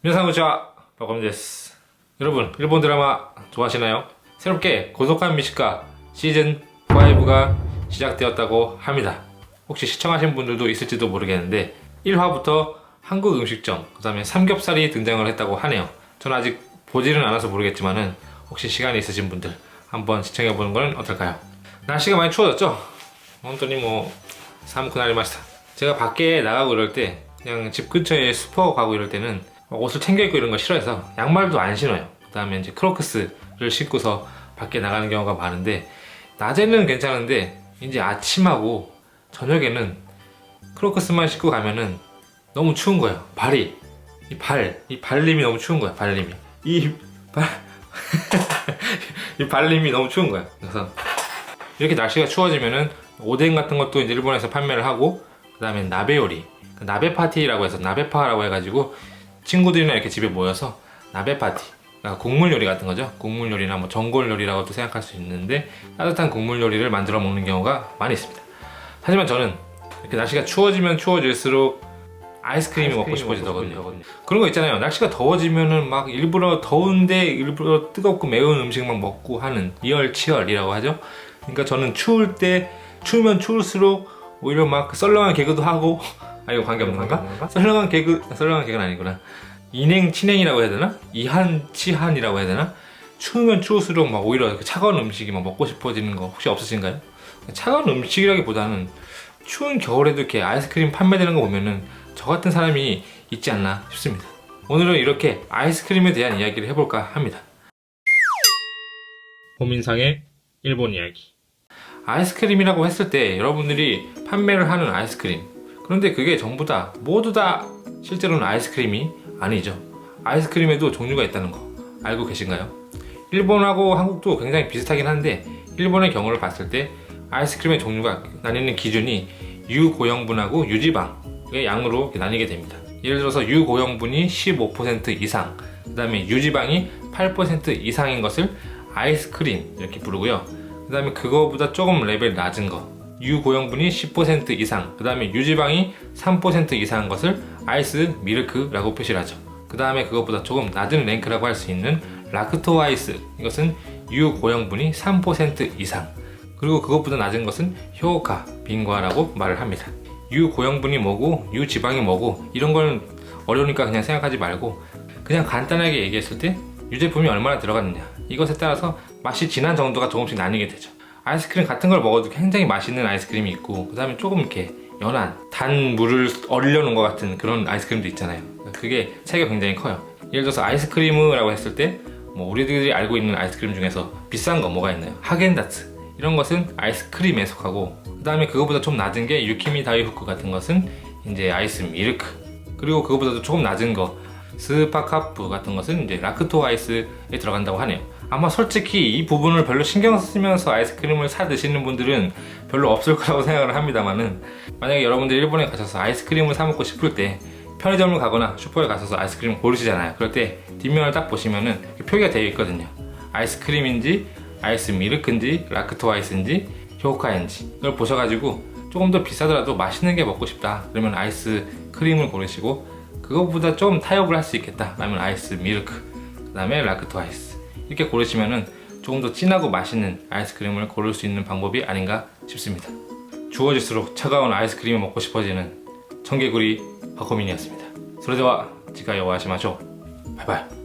皆さんこんにちは、バコミです。여러분, 일본 드라마 좋아하시나요? 새롭게 고독한 미식가 시즌 5가 시작되었다고 합니다. 혹시 시청하신 분들도 있을지도 모르겠는데 1화부터 한국 음식점, 그 다음에 삼겹살이 등장을 했다고 하네요. 저는 아직 보지는 않아서 모르겠지만은 혹시 시간이 있으신 분들 한번 시청해보는 건 어떨까요? 날씨가 많이 추워졌죠? 혼돈이寒くなりました. 제가 밖에 나가고 이럴 때 그냥 집 근처에 슈퍼 가고 이럴 때는 옷을 챙겨 입고 이런 거 싫어해서 양말도 안 신어요. 그 다음에 이제 크로크스를 신고서 밖에 나가는 경우가 많은데 낮에는 괜찮은데 이제 아침하고 저녁에는 크로크스만 신고 가면은 너무 추운 거예요. 발이 이 발림이 너무 추운 거야. 발림이 이 발림이 너무 추운 거야. 그래서 이렇게 날씨가 추워지면은 오뎅 같은 것도 이제 일본에서 판매를 하고, 그 다음에 나베 요리, 나베 파티라고 해서 나베파라고 해가지고 친구들이나 이렇게 집에 모여서 나베 파티, 그러니까 국물 요리 같은 거죠. 국물 요리나 뭐 전골 요리라고도 생각할 수 있는데 따뜻한 국물 요리를 만들어 먹는 경우가 많이 있습니다. 하지만 저는 이렇게 날씨가 추워지면 추워질수록 아이스크림이 먹고 싶어지더군요. 그런 거 있잖아요. 날씨가 더워지면은 막 일부러 더운데 일부러 뜨겁고 매운 음식만 먹고 하는 이열치열이라고 하죠. 그러니까 저는 추우면 추울수록 오히려 막 썰렁한 개그도 하고, 아 이거 관계없는 건가? 썰렁한 개그는 아니구나. 인행치냉이라고 해야 되나? 이한치한이라고 해야 되나? 추우면 추울수록 막 오히려 차가운 음식이 막 먹고 싶어지는 거 혹시 없으신가요? 차가운 음식이라기보다는 추운 겨울에도 이렇게 아이스크림 판매되는 거 보면은 저 같은 사람이 있지 않나 싶습니다. 오늘은 이렇게 아이스크림에 대한 이야기를 해볼까 합니다. 고민상의 일본 이야기. 아이스크림이라고 했을 때 여러분들이 판매를 하는 아이스크림, 그런데 그게 전부 다 모두 다 실제로는 아이스크림이 아니죠. 아이스크림에도 종류가 있다는 거 알고 계신가요? 일본하고 한국도 굉장히 비슷하긴 한데 일본의 경우를 봤을 때 아이스크림의 종류가 나뉘는 기준이 유고형분하고 유지방의 양으로 나뉘게 됩니다. 예를 들어서 유고형분이 15% 이상, 그 다음에 유지방이 8% 이상인 것을 아이스크림 이렇게 부르고요. 그 다음에 그거보다 조금 레벨 낮은 거, 유고형분이 10% 이상, 그 다음에 유지방이 3% 이상인 것을 아이스 밀크라고 표시를 하죠. 그 다음에 그것보다 조금 낮은 랭크라고 할 수 있는 락토 아이스, 이것은 유고형분이 3% 이상, 그리고 그것보다 낮은 것은 효카 빙과라고 말을 합니다. 유고형분이 뭐고 유지방이 뭐고 이런 건 어려우니까 그냥 생각하지 말고 그냥 간단하게 얘기했을 때 유제품이 얼마나 들어갔느냐, 이것에 따라서 맛이 진한 정도가 조금씩 나뉘게 되죠. 아이스크림 같은 걸 먹어도 굉장히 맛있는 아이스크림이 있고, 그 다음에 조금 이렇게 연한 단 물을 얼려놓은 것 같은 그런 아이스크림도 있잖아요. 그게 차이가 굉장히 커요. 예를 들어서 아이스크림이라고 했을 때 뭐 우리들이 알고 있는 아이스크림 중에서 비싼 거 뭐가 있나요? 하겐다츠 이런 것은 아이스크림에 속하고, 그 다음에 그거보다 좀 낮은 게 유키미 다이후크 같은 것은 이제 아이스 밀크, 그리고 그거보다도 조금 낮은 거 스파카프 같은 것은 이제 락토 아이스에 들어간다고 하네요. 아마 솔직히 이 부분을 별로 신경 쓰면서 아이스크림을 사 드시는 분들은 별로 없을 거라고 생각을 합니다만은, 만약에 여러분들 일본에 가셔서 아이스크림을 사 먹고 싶을 때 편의점을 가거나 슈퍼에 가셔서 아이스크림을 고르시잖아요. 그럴 때 뒷면을 딱 보시면은 표기가 되어 있거든요. 아이스크림인지 아이스 밀크인지 락토 아이스인지 효카인지, 이걸 보셔가지고 조금 더 비싸더라도 맛있는 게 먹고 싶다 그러면 아이스 크림을 고르시고, 그것보다 좀 타협을 할 수 있겠다 라면 아이스 밀크, 그 다음에 락토 아이스 이렇게 고르시면은 조금 더 진하고 맛있는 아이스크림을 고를 수 있는 방법이 아닌가 싶습니다. 추워질수록 차가운 아이스크림이 먹고 싶어지는 청개구리 바코민이었습니다. それでは次回お会いしましょう。バイバイ。